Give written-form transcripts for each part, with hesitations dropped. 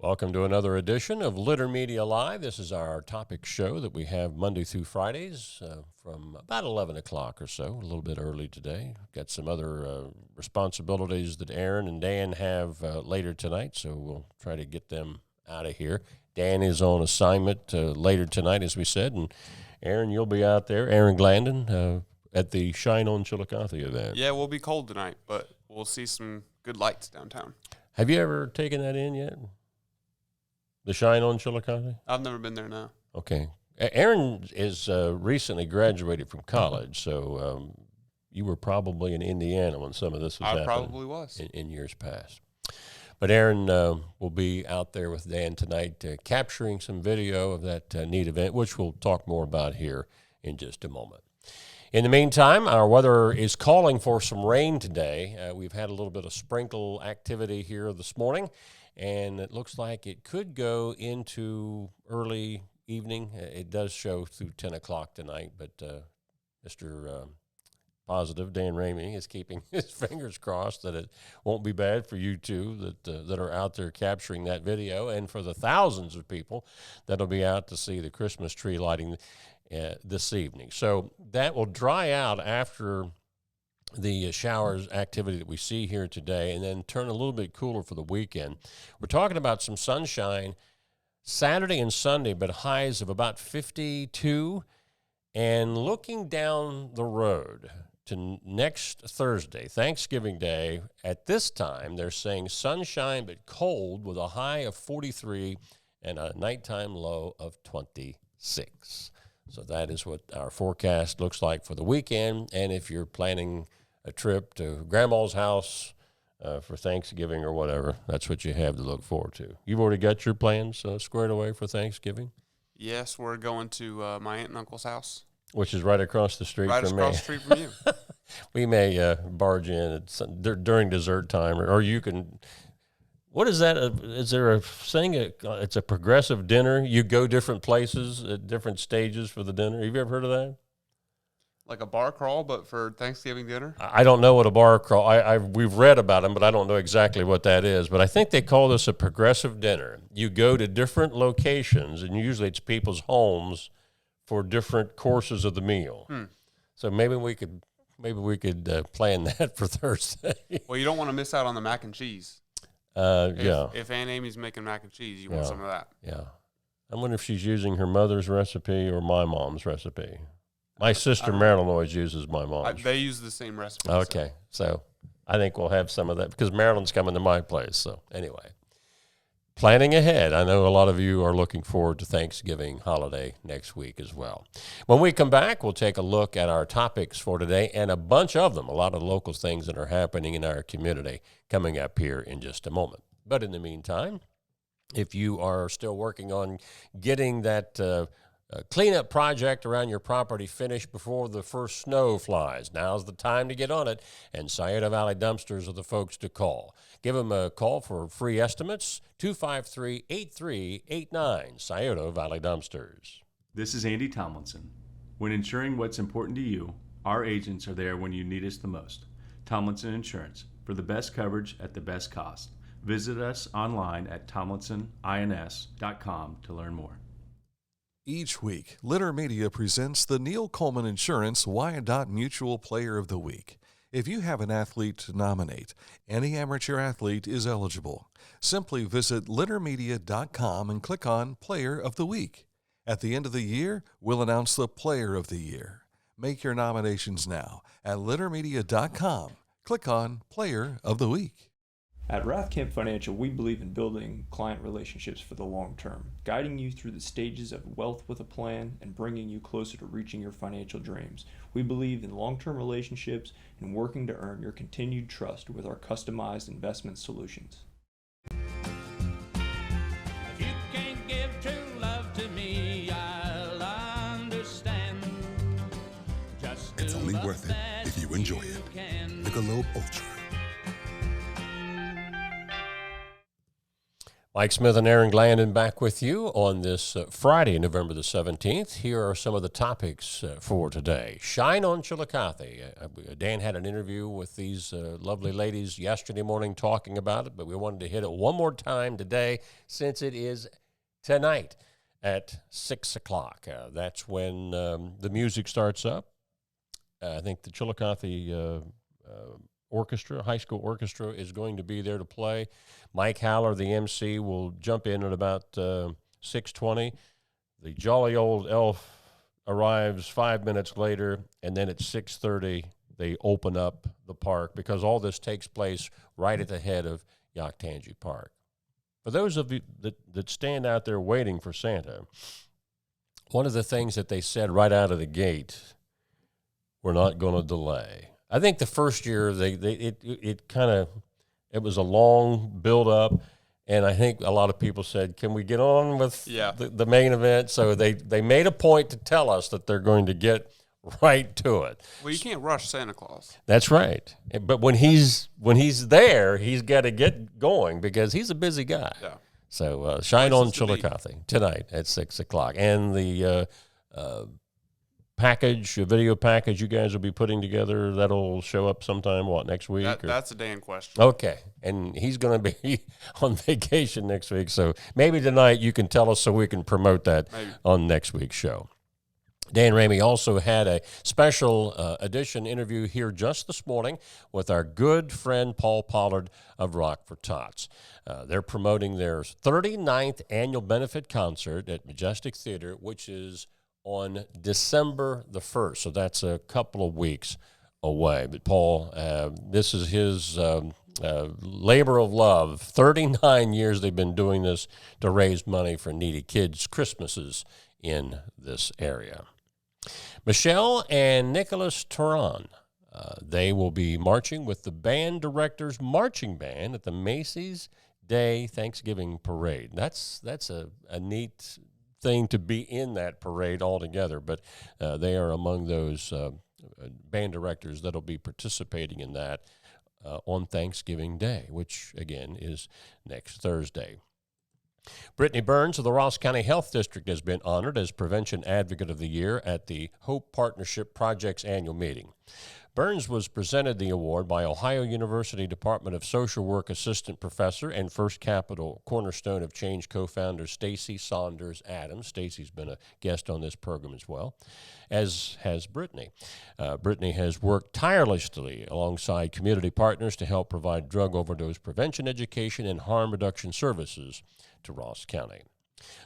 Welcome to another edition of Litter Media Live. This is our topic show that we have Monday through Fridays from about 11 o'clock or so, a little bit early today. Got some other responsibilities that Aaron and Dan have later tonight, so we'll try to get them out of here. Dan is on assignment later tonight, as we said, and Aaron, you'll be out there, Aaron Glandon, at the Shine on Chillicothe event. Yeah, we'll be cold tonight, but we'll see some good lights downtown. Have you ever taken that in yet? The Shine on Chillicothe? I've never been there now. Okay. Aaron is recently graduated from college, so you were probably in Indiana when some of this was happening. I probably was. In years past. But Aaron will be out there with Dan tonight capturing some video of that neat event, which we'll talk more about here in just a moment. In the meantime, our weather is calling for some rain today. We've had a little bit of sprinkle activity here this morning, and it looks like it could go into early evening. It does show through 10 o'clock tonight, but Mr. Positive, Dan Ramey, is keeping his fingers crossed that it won't be bad for you two that are out there capturing that video, and for the thousands of people that'll be out to see the Christmas tree lighting this evening. So that will dry out after the showers activity that we see here today, and then turn a little bit cooler for the weekend. We're talking about some sunshine Saturday and Sunday, but highs of about 52. And looking down the road to next Thursday, Thanksgiving Day, at this time, they're saying sunshine but cold with a high of 43 and a nighttime low of 26. So that is what our forecast looks like for the weekend. And if you're planning a trip to Grandma's house for Thanksgiving or whatever, that's what you have to look forward to. You've already got your plans squared away for Thanksgiving? Yes, we're going to my aunt and uncle's house. Which is right across the street from me. Right across the street from you. We may barge in during dessert time, or you can. What is that? Is there a thing? It's a progressive dinner. You go different places at different stages for the dinner. Have you ever heard of that? Like a bar crawl, but for Thanksgiving dinner? I don't know what a bar crawl. We've read about them, but I don't know exactly what that is. But I think they call this a progressive dinner. You go to different locations, and usually it's people's homes for different courses of the meal. So maybe we could plan that for Thursday. Well, you don't want to miss out on the mac and cheese. Yeah. If Aunt Amy's making mac and cheese, you want some of that. Yeah. I wonder if she's using her mother's recipe or my mom's recipe. My sister Marilyn always uses my mom's. They use the same recipe. Okay. So I think we'll have some of that because Marilyn's coming to my place. So anyway, planning ahead. I know a lot of you are looking forward to Thanksgiving holiday next week as well. When we come back, we'll take a look at our topics for today and a bunch of them, a lot of local things that are happening in our community coming up here in just a moment. But in the meantime, if you are still working on getting that cleanup project around your property finished before the first snow flies, now's the time to get on it, and Scioto Valley Dumpsters are the folks to call. Give them a call for free estimates, 253-8389, Scioto Valley Dumpsters. This is Andy Tomlinson. When ensuring what's important to you, our agents are there when you need us the most. Tomlinson Insurance, for the best coverage at the best cost. Visit us online at tomlinsonins.com to learn more. Each week, Litter Media presents the Neil Coleman Insurance Wyandotte Mutual Player of the Week. If you have an athlete to nominate, any amateur athlete is eligible. Simply visit littermedia.com and click on Player of the Week. At the end of the year, we'll announce the Player of the Year. Make your nominations now at littermedia.com. Click on Player of the Week. At Rathkamp Financial, we believe in building client relationships for the long term, guiding you through the stages of wealth with a plan and bringing you closer to reaching your financial dreams. We believe in long-term relationships and working to earn your continued trust with our customized investment solutions. If you can't give true love to me, I'll understand. Just it's only worth it if you enjoy it. Michelob Ultra. Mike Smith and Aaron Glandon back with you on this Friday, November the 17th. Here are some of the topics for today. Shine on Chillicothe. Dan had an interview with these lovely ladies yesterday morning talking about it, but we wanted to hit it one more time today since it is tonight at 6 o'clock. That's when the music starts up. I think the Chillicothe orchestra, high school orchestra, is going to be there to play. Mike Haller, the MC, will jump in at about 6:20. The jolly old elf arrives 5 minutes later, and then at 6:30 they open up the park because all this takes place right at the head of Yaktangi Park. For those of you that stand out there waiting for Santa, one of the things that they said right out of the gate, we're not going to delay. I think the first year it was a long build up, and I think a lot of people said, "Can we get on with the main event?" So they made a point to tell us that they're going to get right to it. Well, you can't rush Santa Claus. That's right. But when he's there, he's got to get going because he's a busy guy. Yeah. So shine on Places to be. Chillicothe tonight at 6 o'clock, and the video package you guys will be putting together, that'll show up sometime, next week? That's a Dan question. Okay, and he's going to be on vacation next week, so maybe tonight you can tell us so we can promote that on next week's show. Dan Ramey also had a special edition interview here just this morning with our good friend Paul Pollard of Rock for Tots. They're promoting their 39th annual benefit concert at Majestic Theater, which is on December the 1st, so that's a couple of weeks away. But Paul, this is his labor of love. 39 years they've been doing this to raise money for needy kids' Christmases in this area. Michelle and Nicholas Turan, they will be marching with the band director's marching band at the Macy's Day Thanksgiving Parade. That's a neat thing to be in that parade altogether, but they are among those band directors that'll be participating in that on Thanksgiving Day, which again is next Thursday. Brittany Burns of the Ross County Health District has been honored as Prevention Advocate of the Year at the Hope Partnership Project's annual meeting. Burns was presented the award by Ohio University Department of Social Work Assistant Professor and First Capital Cornerstone of Change co-founder Stacy Saunders Adams. Stacy's been a guest on this program as well, as has Brittany. Brittany has worked tirelessly alongside community partners to help provide drug overdose prevention education and harm reduction services to Ross County.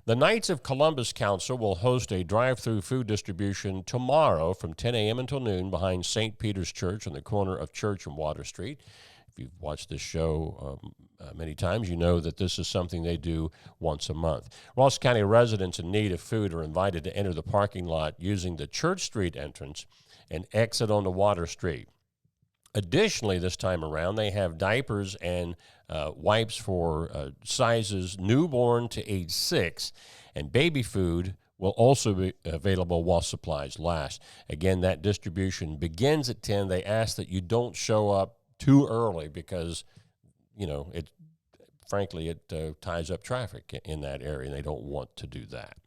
The Knights of Columbus Council will host a drive-through food distribution tomorrow from 10 a.m. until noon behind St. Peter's Church on the corner of Church and Water Street. If you've watched this show many times, you know that this is something they do once a month. Ross County residents in need of food are invited to enter the parking lot using the Church Street entrance and exit onto Water Street. Additionally, this time around, they have diapers and wipes for sizes newborn to age 6, and baby food will also be available while supplies last. Again, that distribution begins at 10. They ask that you don't show up too early because, it ties up traffic in that area, and they don't want to do that.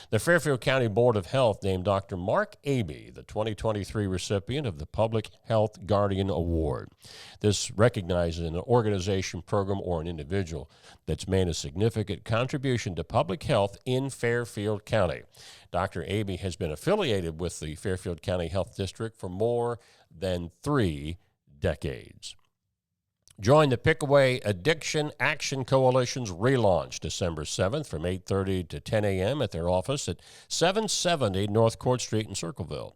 The Fairfield County Board of Health named Dr. Mark Abey the 2023 recipient of the Public Health Guardian Award. This recognizes an organization, program, or an individual that's made a significant contribution to public health in Fairfield County. Dr. Abey has been affiliated with the Fairfield County Health District for more than 3 decades. Join the Pickaway Addiction Action Coalition's relaunch December 7th from 8:30 to 10 a.m. at their office at 770 North Court Street in Circleville.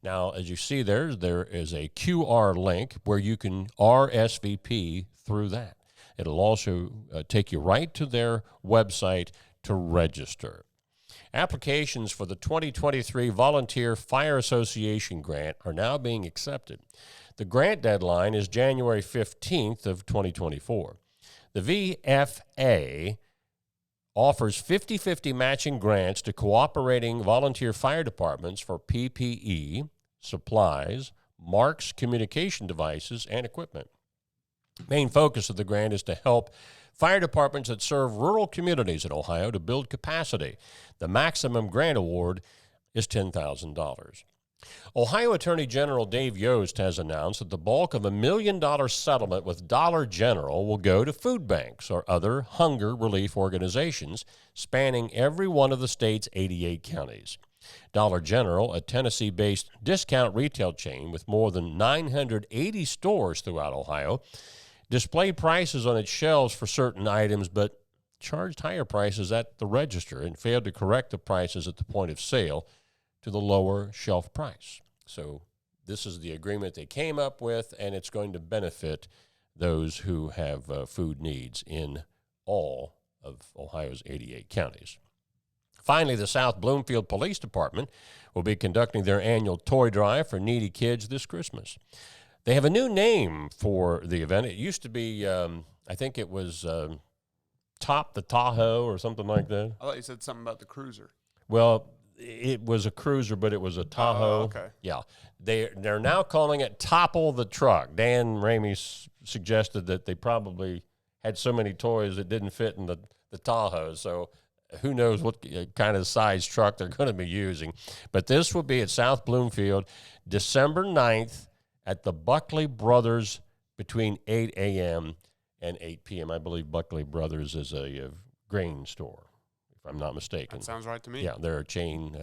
Now, as you see there is a QR link where you can RSVP through that. It'll also take you right to their website to register. Applications for the 2023 Volunteer Fire Association grant are now being accepted. The grant deadline is January 15th of 2024. The VFA offers 50-50 matching grants to cooperating volunteer fire departments for PPE, supplies, marks, communication devices, and equipment. Main focus of the grant is to help fire departments that serve rural communities in Ohio to build capacity. The maximum grant award is $10,000. Ohio Attorney General Dave Yost has announced that the bulk of a $1 million settlement with Dollar General will go to food banks or other hunger relief organizations spanning every one of the state's 88 counties. Dollar General, a Tennessee-based discount retail chain with more than 980 stores throughout Ohio, displayed prices on its shelves for certain items but charged higher prices at the register and failed to correct the prices at the point of sale to the lower shelf price. So this is the agreement they came up with, and it's going to benefit those who have food needs in all of Ohio's 88 counties. Finally, the South Bloomfield Police Department will be conducting their annual toy drive for needy kids this Christmas. They have a new name for the event. It used to be, I think it was Top the Tahoe or something like that. I thought you said something about the cruiser. Well, it was a cruiser, but it was a Tahoe. Okay. Yeah. They're now calling it Topple the Truck. Dan Ramey suggested that they probably had so many toys that didn't fit in the Tahoe. So who knows what kind of size truck they're going to be using. But this will be at South Bloomfield December 9th at the Buckley Brothers between 8 a.m. and 8 p.m. I believe Buckley Brothers is a grain store, if I'm not mistaken. That sounds right to me. Yeah, they're a chain,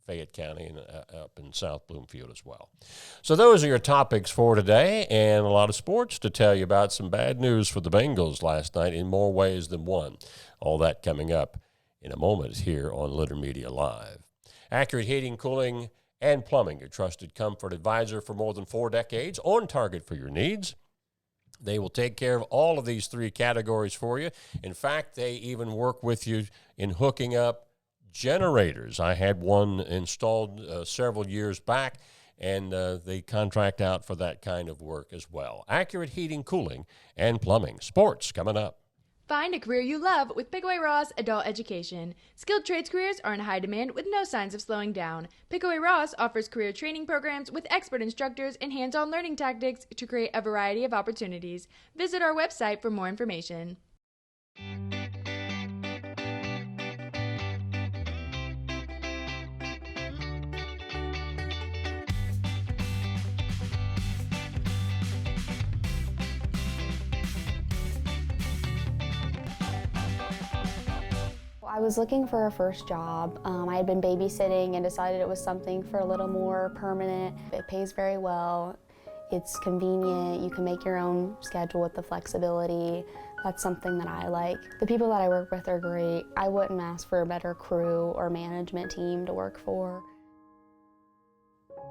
Fayette County and up in South Bloomfield as well. So those are your topics for today, and a lot of sports to tell you about. Some bad news for the Bengals last night in more ways than one. All that coming up in a moment here on Litter Media Live. Accurate Heating, Cooling, and Plumbing, your trusted comfort advisor for more than 4 decades, on target for your needs. They will take care of all of these 3 categories for you. In fact, they even work with you in hooking up generators. I had one installed several years back, and they contract out for that kind of work as well. Accurate Heating, Cooling, and Plumbing. Sports coming up. Find a career you love with Pickaway Ross Adult Education. Skilled trades careers are in high demand with no signs of slowing down. Pickaway Ross offers career training programs with expert instructors and hands-on learning tactics to create a variety of opportunities. Visit our website for more information. I was looking for a first job. I had been babysitting and decided it was something for a little more permanent. It pays very well. It's convenient. You can make your own schedule with the flexibility. That's something that I like. The people that I work with are great. I wouldn't ask for a better crew or management team to work for.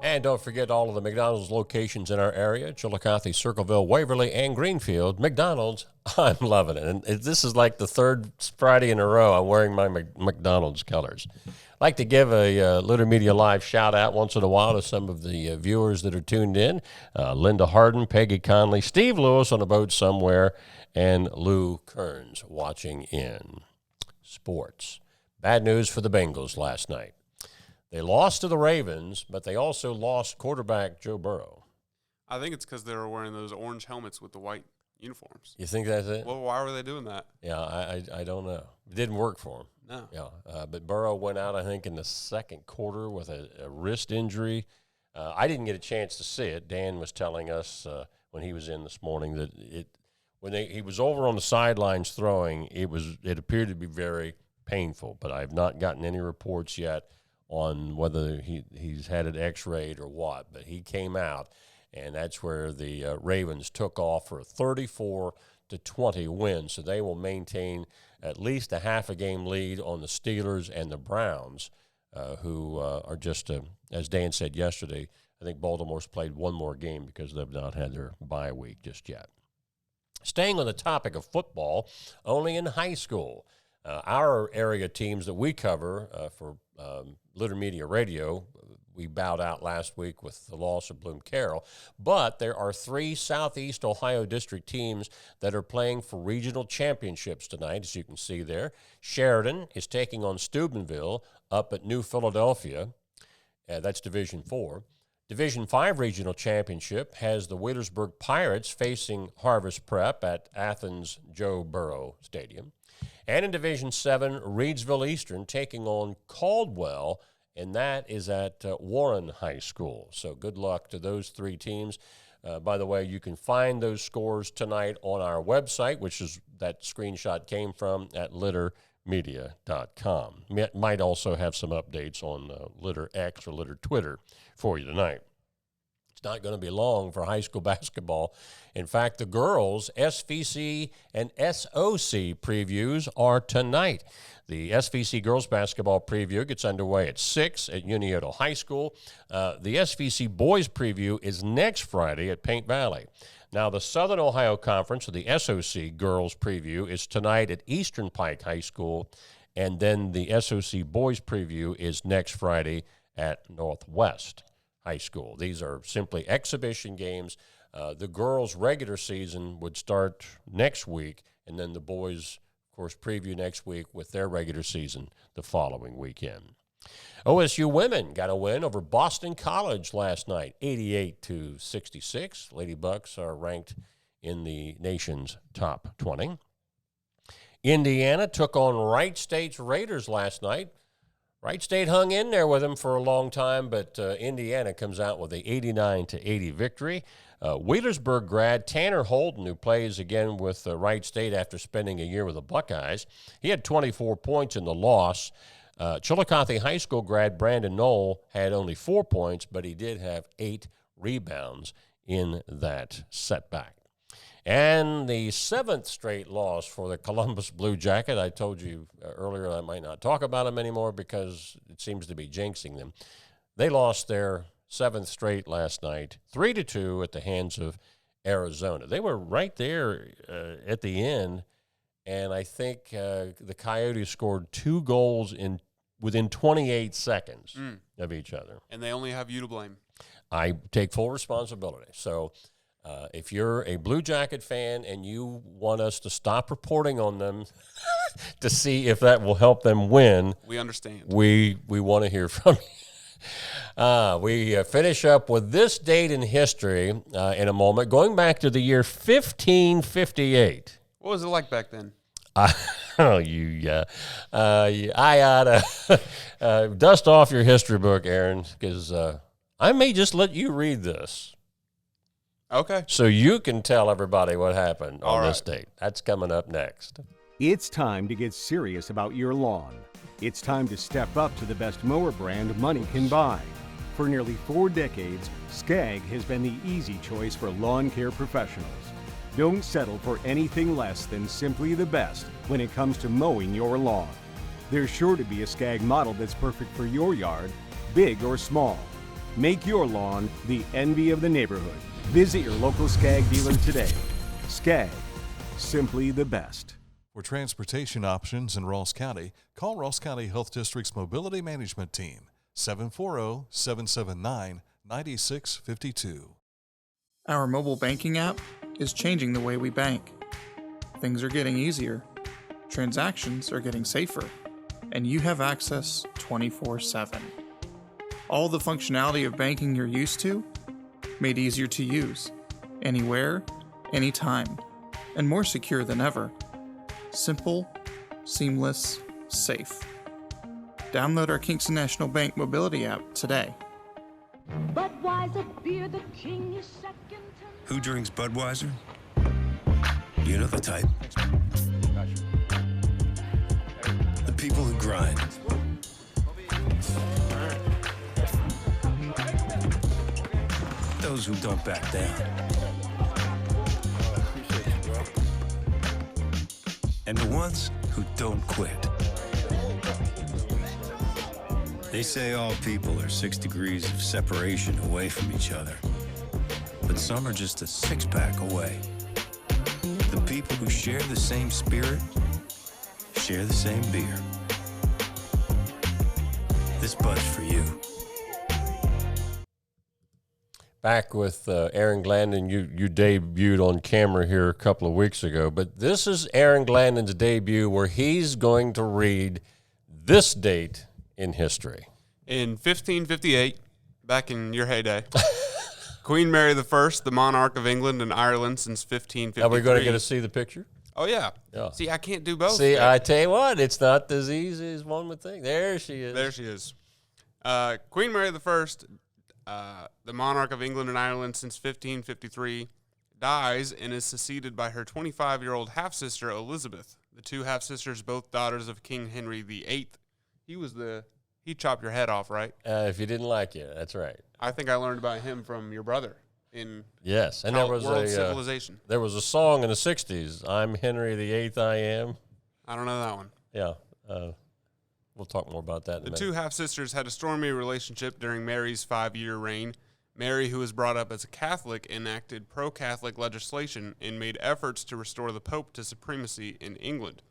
And don't forget all of the McDonald's locations in our area, Chillicothe, Circleville, Waverly, and Greenfield. McDonald's, I'm loving it. And this is like the 3rd Friday in a row I'm wearing my McDonald's colors. I'd like to give a Litter Media Live shout-out once in a while to some of the viewers that are tuned in. Linda Harden, Peggy Conley, Steve Lewis on a boat somewhere, and Lou Kearns watching in. Sports. Bad news for the Bengals last night. They lost to the Ravens, but they also lost quarterback Joe Burrow. I think it's because they were wearing those orange helmets with the white uniforms. You think that's it? Well, why were they doing that? Yeah, I don't know. It didn't work for him. No. Yeah, but Burrow went out, I think, in the second quarter with a wrist injury. I didn't get a chance to see it. Dan was telling us when he was in this morning that he was over on the sidelines throwing, it appeared to be very painful, but I have not gotten any reports yet on whether he's had it x-rayed or what. But he came out, and that's where the Ravens took off for a 34-20 win. So they will maintain at least a half a game lead on the Steelers and the Browns, who are just, as Dan said yesterday, I think Baltimore's played one more game because they've not had their bye week just yet. Staying on the topic of football, only in high school. Our area teams that we cover for Litter Media Radio, we bowed out last week with the loss of Bloom Carroll, but there are 3 Southeast Ohio District teams that are playing for regional championships tonight, as you can see there. Sheridan is taking on Steubenville up at New Philadelphia. That's Division 4. Division 5 Regional Championship has the Wheelersburg Pirates facing Harvest Prep at Athens Joe Burrow Stadium. And in Division 7, Reedsville Eastern taking on Caldwell, and that is at Warren High School. So good luck to those three teams. By the way, you can find those scores tonight on our website, which is that screenshot came from at littermedia.com. Might also have some updates on Litter X or Litter Twitter for you tonight. It's not going to be long for high school basketball. In fact, the girls' SVC and SOC previews are tonight. The SVC girls basketball preview gets underway at 6 at Unioto High School. The SVC boys preview is next Friday at Paint Valley. Now, the Southern Ohio Conference, or the SOC girls preview, is tonight at Eastern Pike High School, and then the SOC boys preview is next Friday at Northwest High School. These are simply exhibition games. The girls' regular season would start next week, and then the boys, of course, preview next week with their regular season the following weekend. OSU women got a win over Boston College last night, 88-66. Lady Bucks are ranked in the nation's top 20. Indiana took on Wright State's Raiders last night. Wright State hung in there with them for a long time, but Indiana comes out with a 89-80 victory. Wheelersburg grad Tanner Holden, who plays again with Wright State after spending a year with the Buckeyes, he had 24 points in the loss. Chillicothe High School grad Brandon Knoll had only 4 points, but he did have 8 rebounds in that setback. And the 7th straight loss for the Columbus Blue Jacket. I told you earlier I might not talk about them anymore because it seems to be jinxing them. They lost their 7th straight last night, 3-2 at the hands of Arizona. They were right there at the end, and I think the Coyotes scored 2 goals within 28 seconds of each other. And they only have you to blame. I take full responsibility. So if you're a Blue Jacket fan and you want us to stop reporting on them to see if that will help them win, we understand. We want to hear from you. We finish up with this date in history in a moment, going back to the year 1558. What was it like back then? I ought to dust off your history book, Aaron, because I may just let you read this. Okay. So you can tell everybody what happened All on right. this date. That's coming up next. It's time to get serious about your lawn. It's time to step up to the best mower brand money can buy. For nearly 4 decades, Skag has been the easy choice for lawn care professionals. Don't settle for anything less than simply the best when it comes to mowing your lawn. There's sure to be a Skag model that's perfect for your yard, big or small. Make your lawn the envy of the neighborhood. Visit your local Skag dealer today. Skag, simply the best. For transportation options in Ross County, call Ross County Health District's Mobility Management Team, 740-779-9652. Our mobile banking app is changing the way we bank. Things are getting easier, transactions are getting safer, and you have access 24/7. All the functionality of banking you're used to, made easier to use, anywhere, anytime, and more secure than ever. Simple, seamless, safe. Download our Kingston National Bank mobility app today. Budweiser beer, the king is second. Who drinks Budweiser? You know the type. The people who grind. Those who don't back down. And the ones who don't quit. They say all people are 6 degrees of separation away from each other. But some are just a 6-pack away. The people who share the same spirit, share the same beer. This Bud's for you. Back with Aaron Glandon. You debuted on camera here a couple of weeks ago, but this is Aaron Glandon's debut where he's going to read this date in history. In 1558, Back in your heyday. Queen Mary I, the monarch of England and Ireland since 1553. Are we going to get to see the picture? Oh, yeah. Yeah. See, I can't do both. See, I tell you what, it's not as easy as one would think. There she is. There she is. Queen Mary I, the monarch of England and Ireland since 1553, dies and is succeeded by her 25-year-old half-sister, Elizabeth. The two half-sisters, both daughters of King Henry VIII. He chopped your head off, right? If you didn't like it, that's right. I think I learned about him from your brother in Yes, and there was World Civilization. There was a song in the '60s. I'm Henry VIII. I am. I don't know that one. Yeah, we'll talk more about that in a minute. The two half-sisters had a stormy relationship during Mary's 5-year reign. Mary, who was brought up as a Catholic, enacted pro-Catholic legislation and made efforts to restore the Pope to supremacy in England.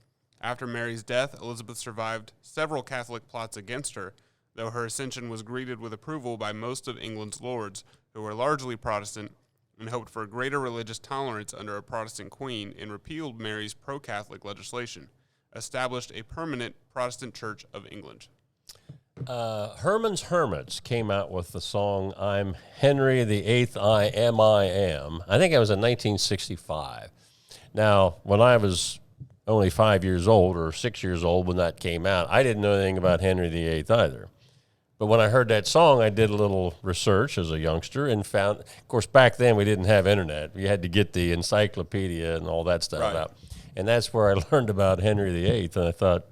After Mary's death, Elizabeth survived several Catholic plots against her, though her ascension was greeted with approval by most of England's lords, who were largely Protestant and hoped for greater religious tolerance under a Protestant queen, and repealed Mary's pro-Catholic legislation, established a permanent Protestant Church of England. Herman's Hermits came out with the song I'm Henry VIII. I am. I think it was in 1965. Now, when I was only 5 years old or 6 years old when that came out, I didn't know anything about Henry VIII either. But when I heard that song, I did a little research as a youngster and found, of course, back then we didn't have internet. You had to get the encyclopedia and all that stuff out. And that's where I learned about Henry VIII, and I thought,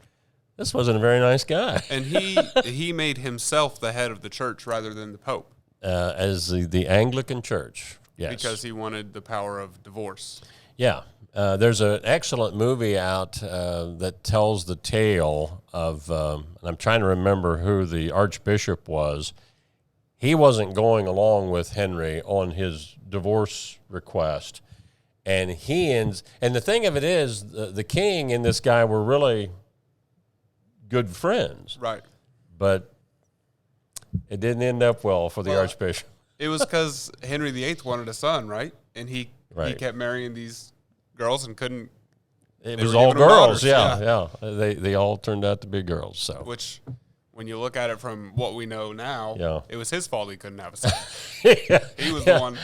this wasn't a very nice guy. And he made himself the head of the church rather than the Pope. As the Anglican Church, yes. Because he wanted the power of divorce. Yeah. There's an excellent movie out that tells the tale of, and I'm trying to remember who the Archbishop was. He wasn't going along with Henry on his divorce request. And and the thing of it is, the king and this guy were really good friends. Right. But it didn't end up well for the Archbishop. It was because Henry VIII wanted a son, right? And he kept marrying these girls and couldn't. It was all girls, yeah. They all turned out to be girls. So, which, when you look at it from what we know now, it was his fault he couldn't have a son. He was the one.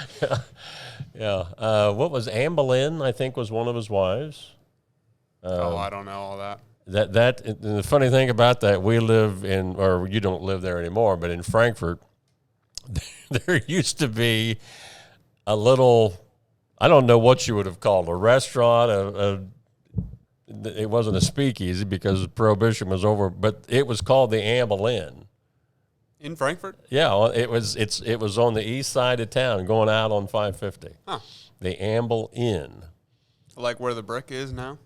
Yeah. What was Anne Boleyn, I think, was one of his wives. I don't know all that. And the funny thing about that, we live in, or you don't live there anymore, but in Frankfurt, there used to be a little, I don't know what you would have called a restaurant. It wasn't a speakeasy because Prohibition was over, but it was called the Anne Boleyn. In Frankfurt? Yeah, it was on the east side of town, going out on 550. Huh. The Amble Inn. Like where the Brick is now?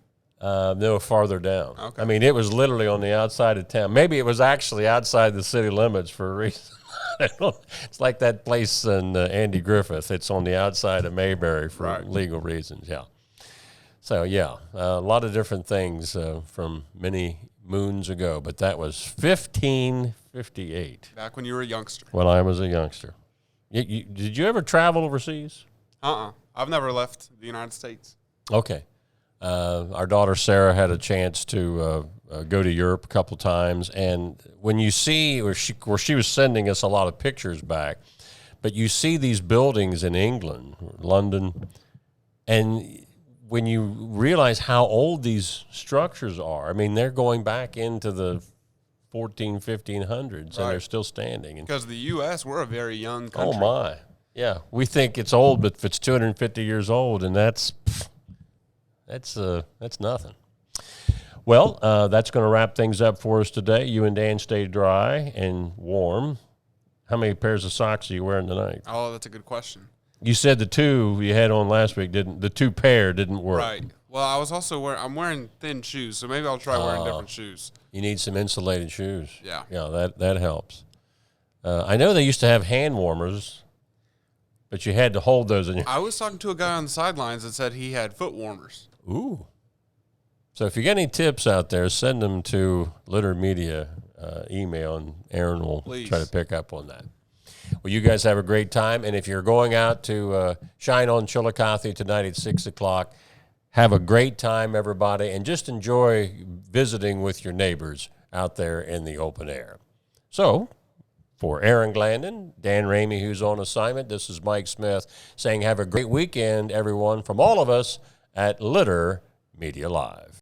No, farther down. Okay. I mean, it was literally on the outside of town. Maybe it was actually outside the city limits for a reason. It's like that place in Andy Griffith. It's on the outside of Mayberry for legal reasons, yeah. So, yeah, a lot of different things from many moons ago, but that was 1558. Back when you were a youngster. When I was a youngster. Did you ever travel overseas? I've never left the United States. Okay. Our daughter Sarah had a chance to go to Europe a couple times, and when you see, where she was sending us a lot of pictures back, but you see these buildings in England, London, and when you realize how old these structures are, I mean, they're going back into the 1500s, and they're still standing. Because the U.S., we're a very young country. Oh, my. Yeah, we think it's old, but if it's 250 years old, and that's nothing. Well, that's going to wrap things up for us today. You and Dan stay dry and warm. How many pairs of socks are you wearing tonight? Oh, that's a good question. You said the two you had on last week the two pair didn't work. Right. Well, I was also I'm wearing thin shoes, so maybe I'll try wearing different shoes. You need some insulated shoes. Yeah. Yeah, that helps. I know they used to have hand warmers, but you had to hold those in your... I was talking to a guy on the sidelines that said he had foot warmers. Ooh. So if you get any tips out there, send them to Litter Media email, and Aaron will try to pick up on that. Well, you guys have a great time, and if you're going out to Shine on Chillicothe tonight at 6 o'clock, have a great time, everybody, and just enjoy visiting with your neighbors out there in the open air. So, For Aaron Glandon, Dan Ramey, who's on assignment, this is Mike Smith saying have a great weekend, everyone, from all of us at Litter Media Live.